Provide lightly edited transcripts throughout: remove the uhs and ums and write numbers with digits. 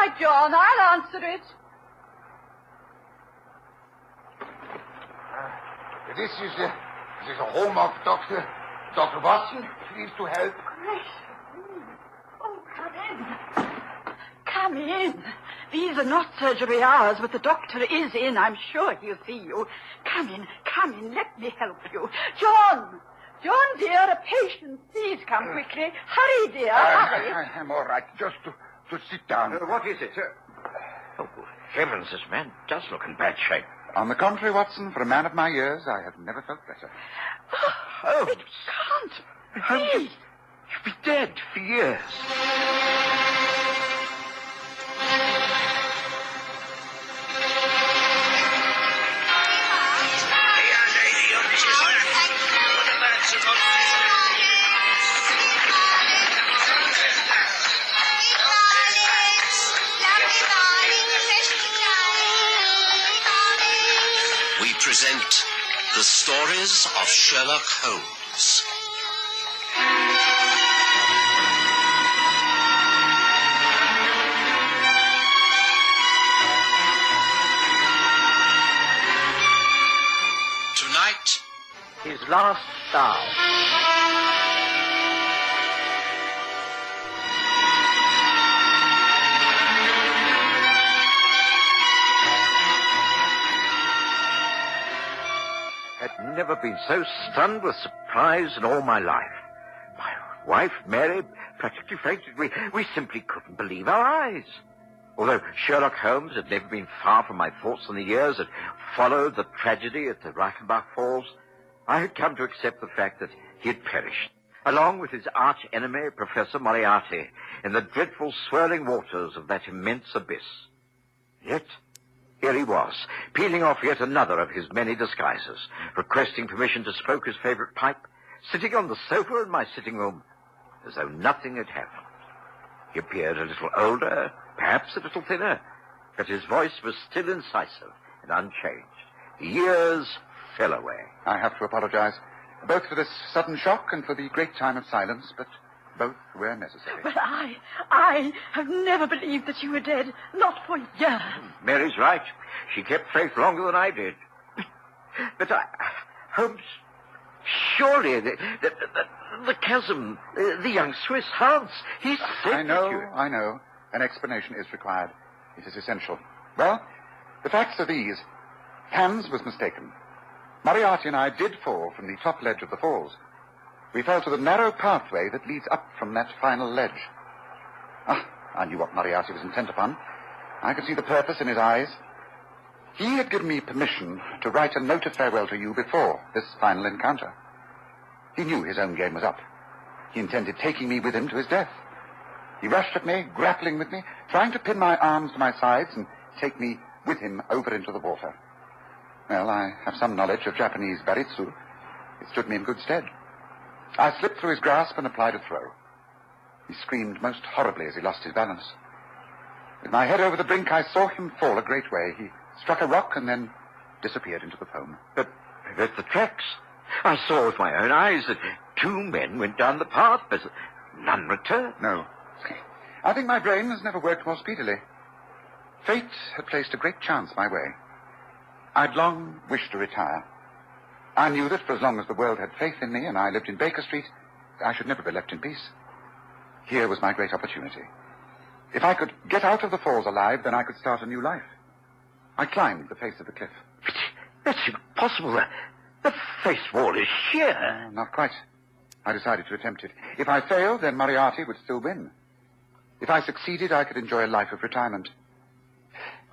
right, John. I'll answer it. This is the home of Dr. Watson. Please to help. Gracious. Oh, come in. Come in. These are not surgery hours, but the doctor is in. I'm sure he'll see you. Come in. Let me help you. John, dear, a patient. Please come quickly. Hurry, dear, hurry. I'm all right. Just to sit down. What is it? Oh, heavens, this man does look in bad shape. On the contrary, Watson, for a man of my years, I have never felt better. Holmes. It can't Holmes, be. you've been dead for years. We present the stories of Sherlock Holmes. Tonight, His last salve. Had never been so stunned with surprise in all my life. My wife, Mary, practically fainted. We simply couldn't believe our eyes. Although Sherlock Holmes had never been far from my thoughts in the years that followed the tragedy at the Reichenbach Falls, I had come to accept the fact that he had perished, along with his arch-enemy, Professor Moriarty, in the dreadful swirling waters of that immense abyss. Yet, here he was, peeling off yet another of his many disguises, requesting permission to smoke his favorite pipe, sitting on the sofa in my sitting room, as though nothing had happened. He appeared a little older, perhaps a little thinner, but his voice was still incisive and unchanged. The years fell away. I have to apologize, both for this sudden shock and for the great time of silence, but both were necessary. But I have never believed that you were dead. Not for years. Mary's right. She kept faith longer than I did. But Holmes, surely the chasm, the young Swiss Hans, he said I know. An explanation is required. It is essential. Well, the facts are these. Hans was mistaken. Moriarty and I did fall from the top ledge of the falls. We fell to the narrow pathway that leads up from that final ledge. I knew what Moriarty was intent upon. I could see the purpose in his eyes. He had given me permission to write a note of farewell to you before this final encounter. He knew his own game was up. He intended taking me with him to his death. He rushed at me, grappling with me, trying to pin my arms to my sides and take me with him over into the water. Well, I have some knowledge of Japanese baritsu. It stood me in good stead. I slipped through his grasp and applied a throw. He screamed most horribly as he lost his balance. With my head over the brink, I saw him fall a great way. He struck a rock and then disappeared into the foam. But the tracks. I saw with my own eyes that two men went down the path, but none returned. No. I think my brain has never worked more speedily. Fate had placed a great chance my way. I'd long wished to retire. I knew that for as long as the world had faith in me and I lived in Baker Street, I should never be left in peace. Here was my great opportunity. If I could get out of the falls alive, then I could start a new life. I climbed the face of the cliff. That's impossible. The face wall is sheer. Not quite. I decided to attempt it. If I failed, then Moriarty would still win. If I succeeded, I could enjoy a life of retirement.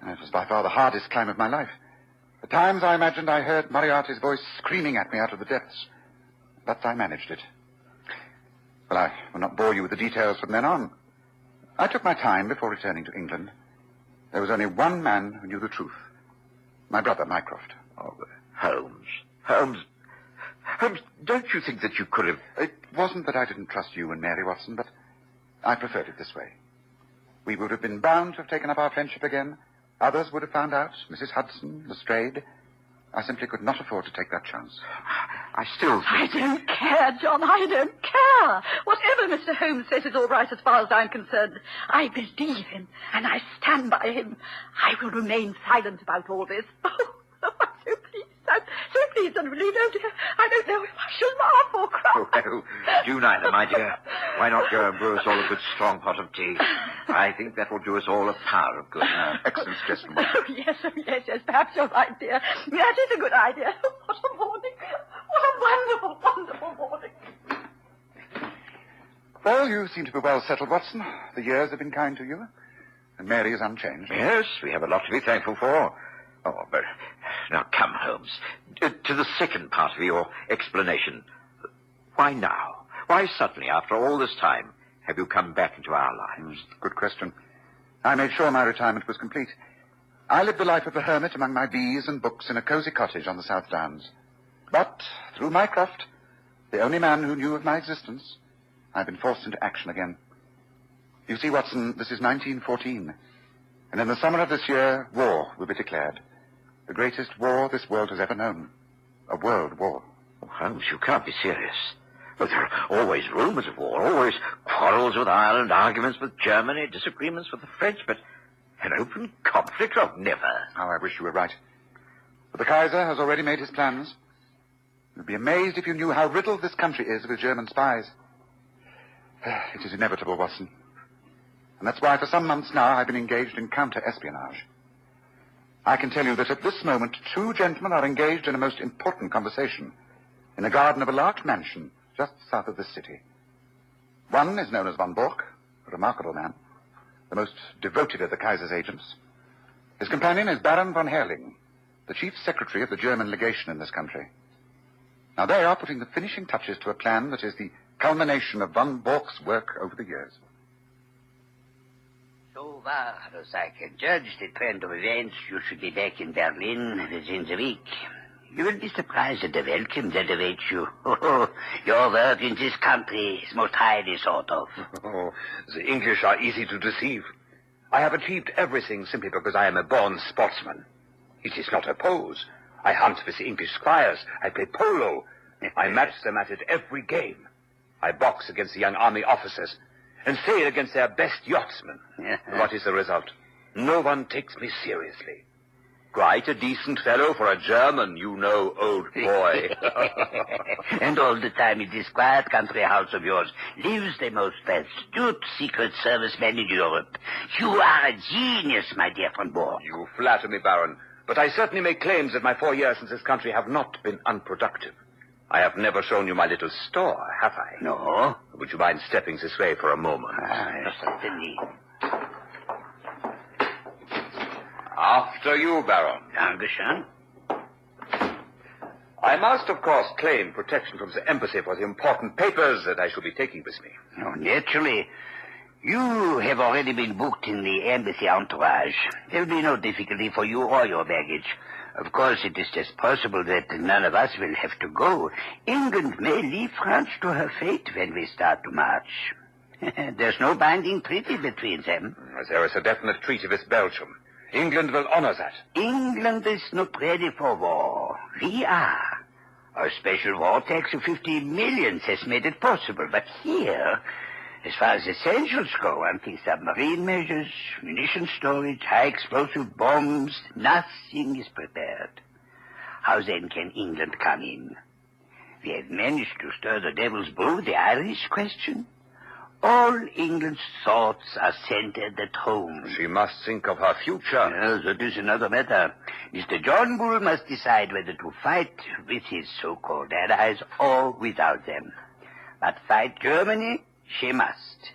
And it was by far the hardest climb of my life. At times I imagined I heard Moriarty's voice screaming at me out of the depths. But I managed it. Well, I will not bore you with the details from then on. I took my time before returning to England. There was only one man who knew the truth. My brother, Mycroft. Oh, Holmes, don't you think that you could have... It wasn't that I didn't trust you and Mary, Watson, but I preferred it this way. We would have been bound to have taken up our friendship again. Others would have found out, Mrs. Hudson, Lestrade. I simply could not afford to take that chance. I still I think... don't care, John. I don't care. Whatever Mr. Holmes says is all right as far as I'm concerned. I believe him, and I stand by him. I will remain silent about all this. Oh, I'm so pleased. I'm so pleased and relieved. Oh, dear. I don't know if I shall laugh or cry. Oh, do neither, my dear. Why not go and brew us all a good strong pot of tea? I think that will do us all a power of good. Excellent suggestion. Oh, yes. Perhaps you're right, dear. That is a good idea. What a morning. What a wonderful, wonderful morning. Well, you seem to be well settled, Watson. The years have been kind to you. And Mary is unchanged. Yes, we have a lot to be thankful for. Oh, but now come, Holmes, to the second part of your explanation. Why now? Why suddenly, after all this time, have you come back into our lives? Good question. I made sure my retirement was complete. I lived the life of a hermit among my bees and books in a cosy cottage on the South Downs. But, through Mycroft, the only man who knew of my existence, I've been forced into action again. You see, Watson, this is 1914. And in the summer of this year, war will be declared. The greatest war this world has ever known. A world war. Oh, Holmes, you can't be serious. But there are always rumors of war, always quarrels with Ireland, arguments with Germany, disagreements with the French, but an open conflict? Oh, never. How I wish you were right. But the Kaiser has already made his plans. You'd be amazed if you knew how riddled this country is with German spies. It is inevitable, Watson. And that's why for some months now I've been engaged in counter-espionage. I can tell you that at this moment 2 gentlemen are engaged in a most important conversation in the garden of a large mansion just south of this city. One is known as von Bork, a remarkable man, the most devoted of the Kaiser's agents. His companion is Baron von Herrling, the chief secretary of the German legation in this country. Now they are putting the finishing touches to a plan that is the culmination of von Bork's work over the years. So far as I can judge the trend of events, you should be back in Berlin within the week. You will be surprised at the welcome that awaits you. Oh, your work in this country is most highly thought of. Oh, the English are easy to deceive. I have achieved everything simply because I am a born sportsman. It is not a pose. I hunt with the English squires. I play polo. I match them at it every game. I box against the young army officers and sail against their best yachtsmen. What is the result? No one takes me seriously. Quite a decent fellow for a German, you know, old boy. And all the time in this quiet country house of yours lives the most astute Secret Service man in Europe. You are a genius, my dear von Bork. You flatter me, Baron, but I certainly make claims that my 4 years in this country have not been unproductive. I have never shown you my little store, have I? No. Would you mind stepping this way for a moment? Certainly. After you, Baron. Dankeschön. I must, of course, claim protection from the embassy for the important papers that I shall be taking with me. Oh, naturally. You have already been booked in the embassy entourage. There will be no difficulty for you or your baggage. Of course, it is just possible that none of us will have to go. England may leave France to her fate when we start to march. There's no binding treaty between them. There is a definite treaty with Belgium. England will honor that. England is not ready for war. We are. Our special war tax of 50 millions has made it possible. But here, as far as essentials go, anti-submarine measures, munition storage, high-explosive bombs, nothing is prepared. How then can England come in? We have managed to stir the devil's brew, the Irish question. All England's thoughts are centered at home. She must think of her future. Yes, that is another matter. Mr. John Bull must decide whether to fight with his so-called allies or without them. But fight Germany she must.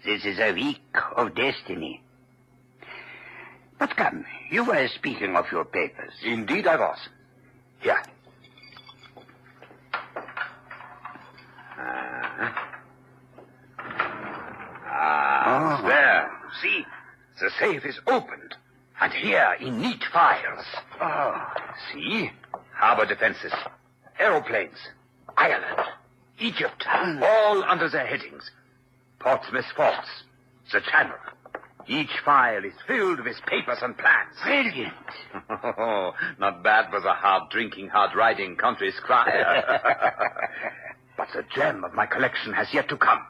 This is a week of destiny. But come, you were speaking of your papers. Indeed I was. Here. There. See, the safe is opened. And here, in neat files. See? Harbor defenses. Aeroplanes. Ireland. Egypt. All under their headings. Portsmouth forts. The Channel. Each file is filled with papers and plans. Brilliant. Oh, not bad for the hard-drinking, hard-riding country squire. But the gem of my collection has yet to come.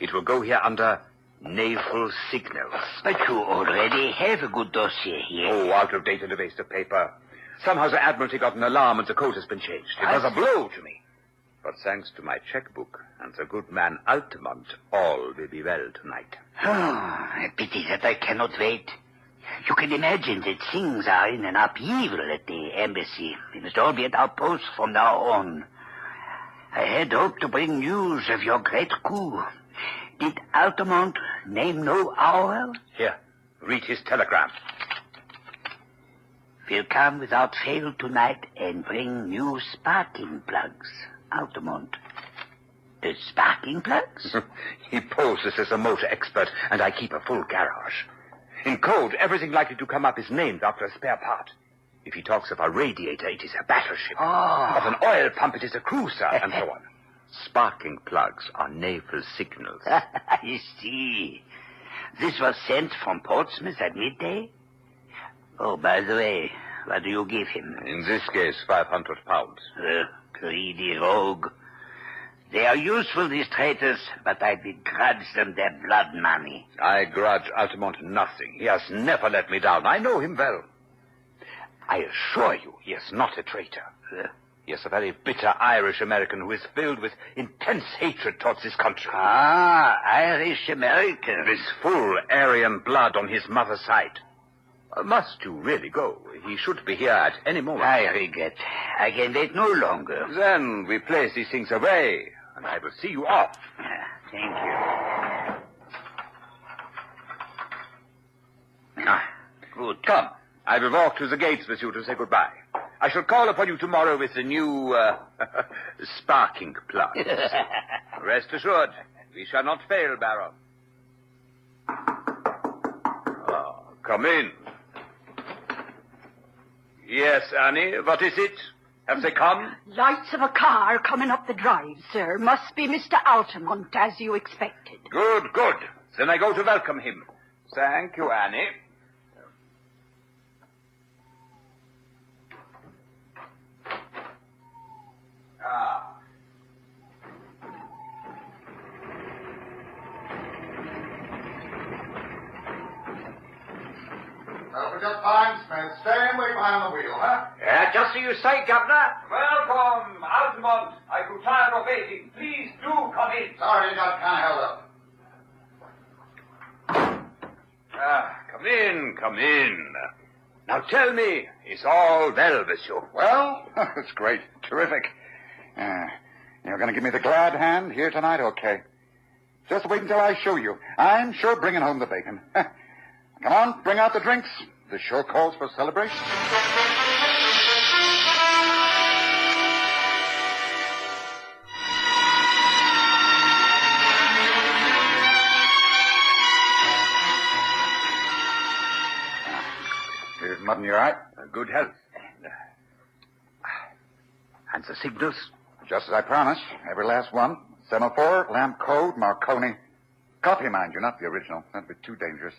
It will go here under naval signals. But you already have a good dossier here. Oh, out of date and a waste of paper. Somehow the Admiralty got an alarm and the code has been changed. It was a blow to me. But thanks to my checkbook and the good man Altamont, all will be well tonight. Oh, a pity that I cannot wait. You can imagine that things are in an upheaval at the embassy. We must all be at our posts from now on. I had hoped to bring news of your great coup. Did Altamont name no hour? Here, read his telegram. Will come without fail tonight and bring new sparking plugs. Altamont. The sparking plugs? He poses as a motor expert, and I keep a full garage. In code, everything likely to come up is named after a spare part. If he talks of a radiator, it is a battleship. Oh. Of an oil pump, it is a cruiser, and so on. Sparking plugs are naval signals. I see. This was sent from Portsmouth at midday? Oh, by the way, what do you give him? In this case, £500. Greedy rogue. They are useful, these traitors, but I begrudge them their blood money. I grudge Altamont nothing. He has never let me down. I know him well. I assure you, he is not a traitor. He is a very bitter Irish-American who is filled with intense hatred towards this country. Ah, Irish-American. With full Aryan blood on his mother's side. Must you really go? He should be here at any moment. I regret. I can wait no longer. Then we place these things away, and I will see you off. Thank you. Good. Come. I will walk to the gates with you to say goodbye. I shall call upon you tomorrow with the new, sparking plugs. Rest assured, we shall not fail, Baron. Oh, come in. Yes, Annie, what is it? Have they come? Lights of a car coming up the drive, sir. Must be Mr. Altamont, as you expected. Good, good. Then I go to welcome him. Thank you, Annie. Just fine, Smith. Staying way behind the wheel, huh? Just so you say, Governor. Welcome, Altamont. I grew tired of waiting. Please do come in. Sorry, you got kind of held up. Come in, come in. Now tell me, is all well with you? Well, it's great. Terrific. You're going to give me the glad hand here tonight, okay? Just wait until I show you. I'm sure bringing home the bacon. Come on, bring out the drinks. This sure calls for celebration. Here's Mutton, you all right? Good health. And the signals? Just as I promised. Every last one. Semaphore, lamp code, Marconi. Copy, mind you, not the original. That'd be too dangerous.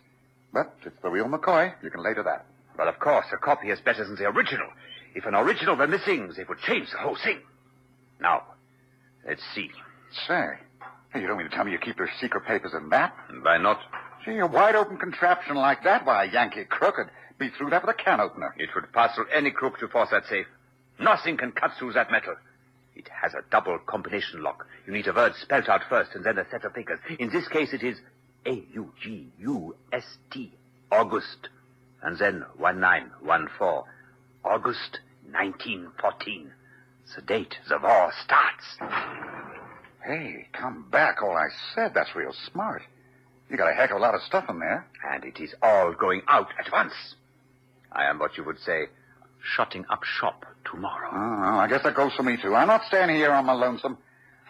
But it's the real McCoy. You can lay to that. Well, of course, a copy is better than the original. If an original were missing, they would change the whole thing. Now, let's see. Say, you don't mean to tell me you keep your secret papers in that? And why not? Gee, a wide-open contraption like that, why, a Yankee crook could be through that with a can opener. It would pass through any crook to force that safe. Nothing can cut through that metal. It has a double combination lock. You need a word spelled out first and then a set of figures. In this case, it is August, August, and then 1914, August 1914. The date the war starts. Hey, come back, all I said. That's real smart. You got a heck of a lot of stuff in there. And it is all going out at once. I am what you would say, shutting up shop tomorrow. Oh, I guess that goes for me, too. I'm not staying here on my lonesome.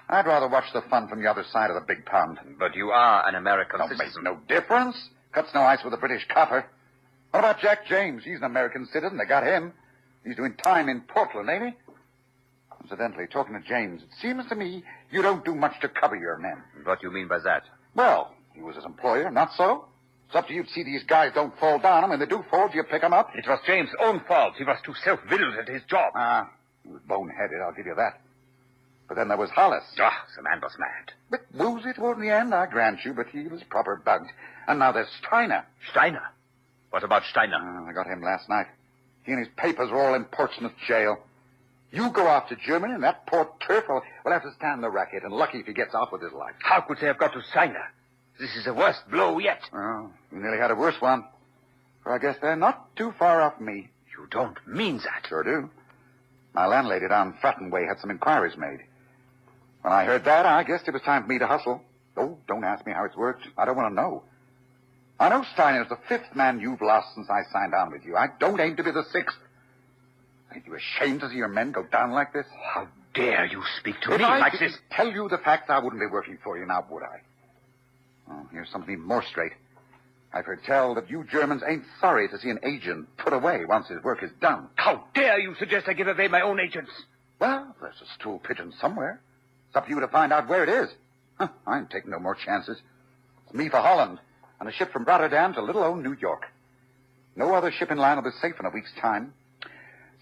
I'd rather watch the fun from the other side of the big pond. But you are an American Don't make citizen. no difference. Cuts no ice with a British copper. What about Jack James? He's an American citizen. They got him. He's doing time in Portland, ain't he? Incidentally, talking to James, it seems to me you don't do much to cover your men. What do you mean by that? Well, he was his employer, not so? It's up to you to see these guys don't fall down. And when they do fall, do you pick them up? It was James' own fault. He was too self-willed at his job. He was boneheaded, I'll give you that. But then there was Hollis. The man was mad. Bit woozy toward the end, I grant you, but he was proper bugged. And now there's Steiner. Steiner? What about Steiner? I got him last night. He and his papers are all in Portsmouth jail. You go off to Germany, and that poor turf will have to stand the racket, and lucky if he gets off with his life. How could they have got to Steiner? This is the worst blow yet. Well, you nearly had a worse one. For I guess they're not too far off me. You don't mean that. Sure do. My landlady down Fratton Way had some inquiries made. When I heard that, I guessed it was time for me to hustle. Oh, don't ask me how it's worked. I don't want to know. I know Steiner's the 5th man you've lost since I signed on with you. I don't aim to be the 6th. Ain't you ashamed to see your men go down like this? How dare you speak to me I like this? Tell you the facts, I wouldn't be working for you now, would I? Oh, here's something even more straight. I've heard tell that you Germans ain't sorry to see an agent put away once his work is done. How dare you suggest I give away my own agents? Well, there's a stool pigeon somewhere. It's up to you to find out where it is. I ain't taking no more chances. It's me for Holland, and a ship from Rotterdam to little old New York. No other ship in line will be safe in a week's time.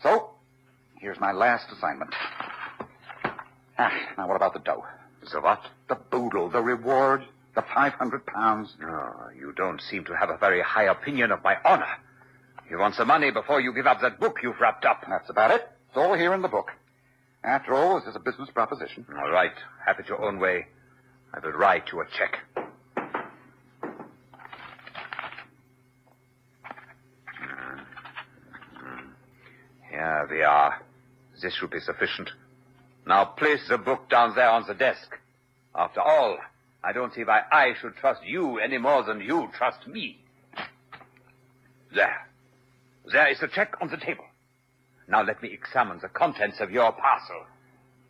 So, here's my last assignment. Now what about the dough? The what? The boodle, the reward, the £500. Oh, you don't seem to have a very high opinion of my honor. You want the money before you give up that book you've wrapped up. That's about it. It's all here in the book. After all, this is a business proposition. All right. Have it your own way. I will write you a check. Here we are. This should be sufficient. Now place the book down there on the desk. After all, I don't see why I should trust you any more than you trust me. There. There is the check on the table. Now let me examine the contents of your parcel.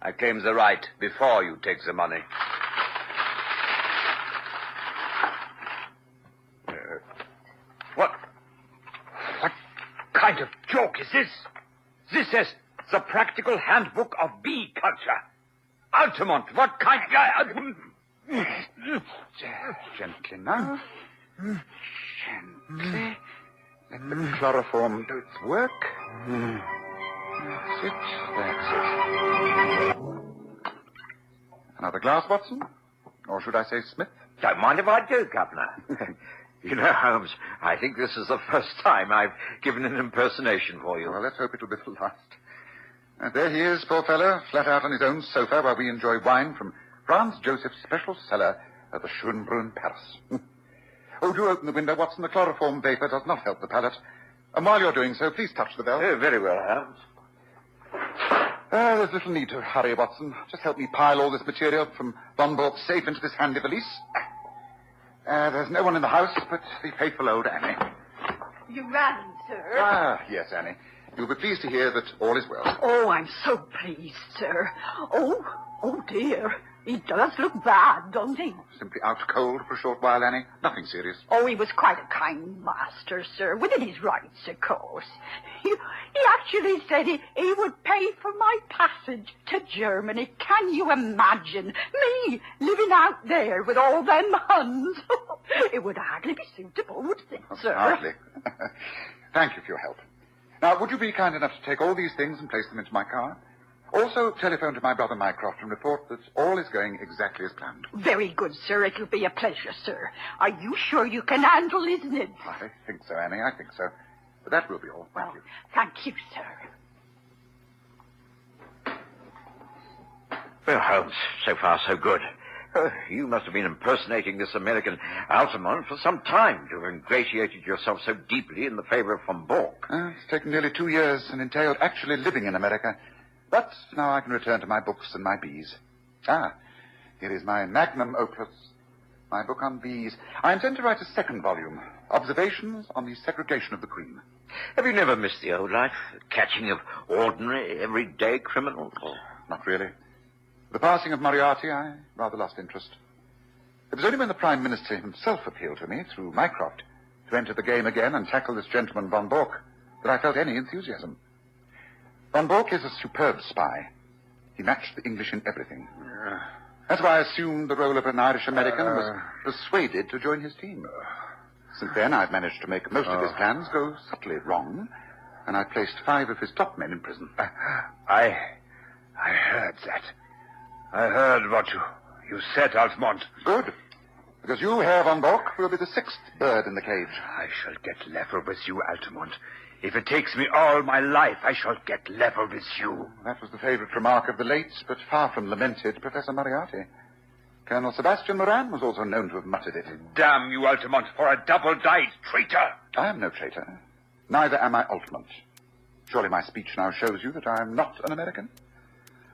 I claim the right before you take the money. What kind of joke is this? This is the Practical Handbook of Bee Culture. Altamont, what kind... Gently now. Gently. Let the chloroform do its work. That's it. That's it. Another glass, Watson? Or should I say Smith? Don't mind if I do, Governor. You know, Holmes, I think this is the first time I've given an impersonation for you. Well, let's hope it'll be the last. There he is, poor fellow, flat out on his own sofa while we enjoy wine from Franz Joseph's special cellar at the Schönbrunn, Paris. Oh, do open the window, Watson. The chloroform vapor does not help the palate. And while you're doing so, please touch the bell. Oh, very well, Holmes. There's little need to hurry, Watson. Just help me pile all this material from Von Bork's safe into this handy valise. There's no one in the house but the faithful old Annie. You ran, sir. Yes, Annie. You'll be pleased to hear that all is well. Oh, I'm so pleased, sir. Oh, dear. He does look bad, don't he? Simply out cold for a short while, Annie. Nothing serious. Oh, he was quite a kind master, sir, within his rights, of course. He actually said he would pay for my passage to Germany. Can you imagine me living out there with all them Huns? It would hardly be suitable, would it, sir? Hardly. Thank you for your help. Now, would you be kind enough to take all these things and place them into my car? Also, telephone to my brother Mycroft and report that all is going exactly as planned. Very good, sir. It'll be a pleasure, sir. Are you sure you can handle his nibs? I think so, Annie. I think so. But that will be all. Thank you. Thank you, sir. Well, Holmes, so far so good. You must have been impersonating this American Altamont for some time to have ingratiated yourself so deeply in the favor of Von Bork. It's taken nearly 2 years and entailed actually living in America. But now I can return to my books and my bees. Here is my magnum opus, my book on bees. I intend to write a second volume, Observations on the Segregation of the Queen. Have you never missed the old life, the catching of ordinary, everyday criminals? Not really. The passing of Moriarty, I rather lost interest. It was only when the Prime Minister himself appealed to me, through Mycroft, to enter the game again and tackle this gentleman Von Bork, that I felt any enthusiasm. Von Bork is a superb spy. He matched the English in everything. That's why I assumed the role of an Irish-American and was persuaded to join his team. Since then, I've managed to make most of his plans go subtly wrong, and I've placed 5 of his top men in prison. I heard that. I heard what you said, Altamont. Good. Because you, Herr von Bork, will be the 6th bird in the cage. I shall get level with you, Altamont. If it takes me all my life, I shall get level with you. That was the favorite remark of the late, but far from lamented, Professor Moriarty. Colonel Sebastian Moran was also known to have muttered it. Damn you, Altamont, for a double-dyed traitor. I am no traitor. Neither am I Altamont. Surely my speech now shows you that I am not an American.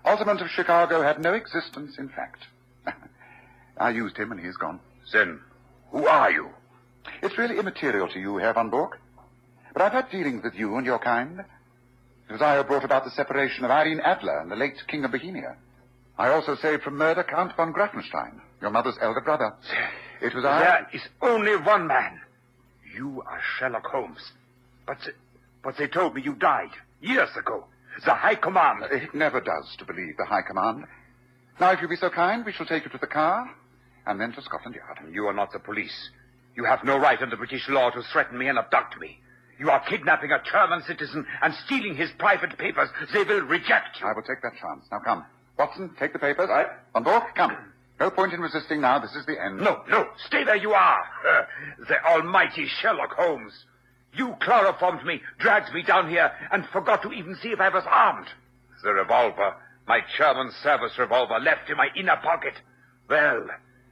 Altamont of Chicago had no existence, in fact. I used him and he is gone. Then, who are you? It's really immaterial to you, Herr von Bork. But I've had dealings with you and your kind. It was I who brought about the separation of Irene Adler and the late King of Bohemia. I also saved from murder Count von Grafenstein, your mother's elder brother. It was I... There is only one man. You are Sherlock Holmes. But they told me you died years ago. The High Command... It never does to believe the High Command. Now, if you'll be so kind, we shall take you to the car and then to Scotland Yard. You are not the police. You have no right under British law to threaten me and abduct me. You are kidnapping a German citizen and stealing his private papers. They will reject you. I will take that chance. Now, come. Watson, take the papers. Von Bork, come. No point in resisting now. This is the end. No. Stay where you are. The almighty Sherlock Holmes. You chloroformed me, dragged me down here, and forgot to even see if I was armed. The revolver, my German service revolver, left in my inner pocket. Well,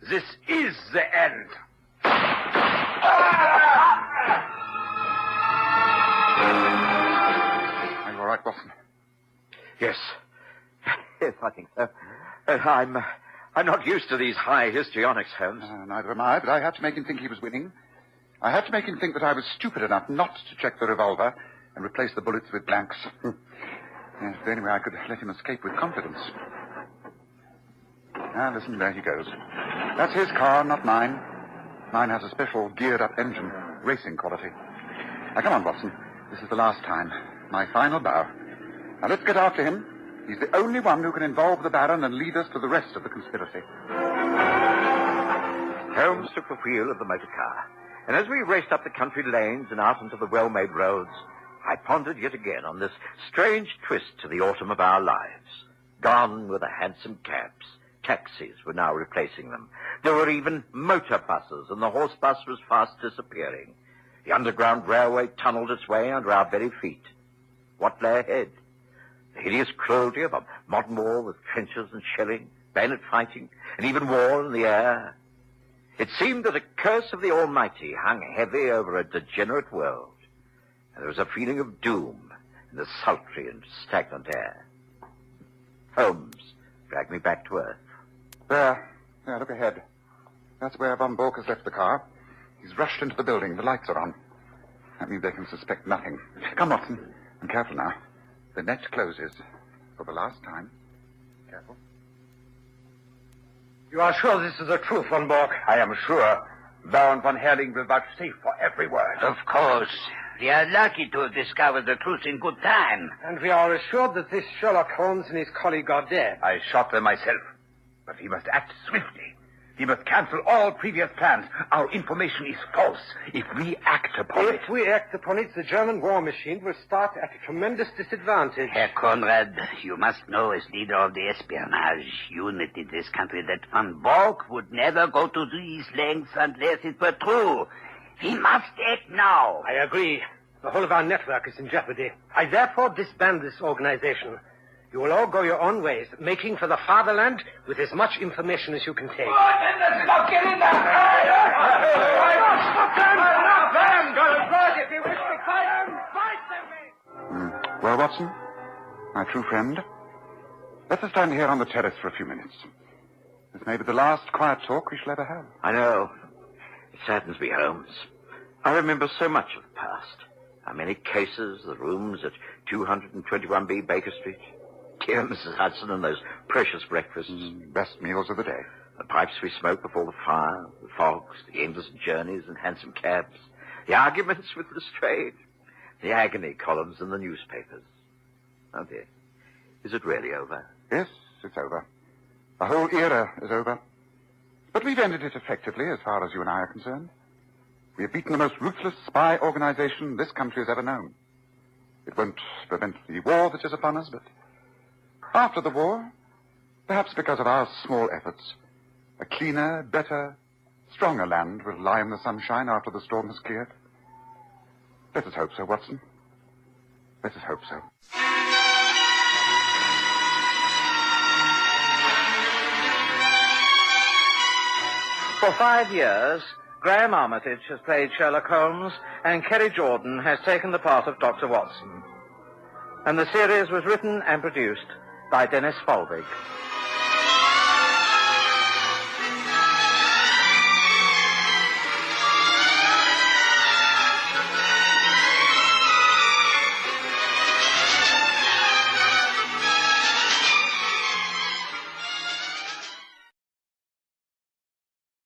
this is the end. Are you all right, Watson? Yes. Yes, I think so. I'm not used to these high histrionics, Holmes. Neither am I, but I had to make him think he was winning. I had to make him think that I was stupid enough not to check the revolver and replace the bullets with blanks. Yes, the only way I could let him escape with confidence. Ah, listen, there he goes. That's his car, not mine. Mine has a special geared-up engine, racing quality. Now, come on, Watson. This is the last time. My final bow. Now, let's get after him. He's the only one who can involve the Baron and lead us to the rest of the conspiracy. Holmes took the wheel of the motor car, and as we raced up the country lanes and out into the well-made roads, I pondered yet again on this strange twist to the autumn of our lives. Gone were the hansom cabs. Taxis were now replacing them. There were even motor buses, and the horse bus was fast disappearing. The Underground Railway tunneled its way under our very feet. What lay ahead? The hideous cruelty of a modern war with trenches and shelling, bayonet fighting, and even war in the air. It seemed that a curse of the Almighty hung heavy over a degenerate world, and there was a feeling of doom in the sultry and stagnant air. Holmes dragged me back to earth. There, look ahead. That's where Von Bork has left the car. He's rushed into the building. The lights are on. That means they can suspect nothing. Come, Watson. And careful now. The net closes for the last time. Careful. You are sure this is the truth, Von Bork? I am sure. Baron von Herling will vouchsafe for every word. Of course. We are lucky to have discovered the truth in good time. And we are assured that this Sherlock Holmes and his colleague are dead. I shot them myself. But we must act swiftly. We must cancel all previous plans. Our information is false. If we act upon it... If we act upon it, the German war machine will start at a tremendous disadvantage. Herr Conrad, you must know as leader of the espionage unit in this country that Von Bork would never go to these lengths unless it were true. We must act now. I agree. The whole of our network is in jeopardy. I therefore disband this organization. You will all go your own ways, making for the fatherland with as much information as you can take. Stop getting that! If you wish to fight them, fight them! Well, Watson, my true friend, let us stand here on the terrace for a few minutes. This may be the last quiet talk we shall ever have. I know. It saddens me, Holmes. I remember so much of the past. How many cases, the rooms at 221B Baker Street. Dear Mrs. Hudson and those precious breakfasts. Best meals of the day. The pipes we smoked before the fire, the fogs, the endless journeys in hansom cabs, the arguments with Lestrade, the agony columns in the newspapers. Oh, dear. Is it really over? Yes, it's over. The whole era is over. But we've ended it effectively as far as you and I are concerned. We have beaten the most ruthless spy organization this country has ever known. It won't prevent the war that is upon us, but after the war, perhaps because of our small efforts, a cleaner, better, stronger land will lie in the sunshine after the storm has cleared. Let us hope so, Watson. Let us hope so. For 5 years, Graham Armitage has played Sherlock Holmes, and Kerry Jordan has taken the part of Dr. Watson. And the series was written and produced by Dennis Folbig.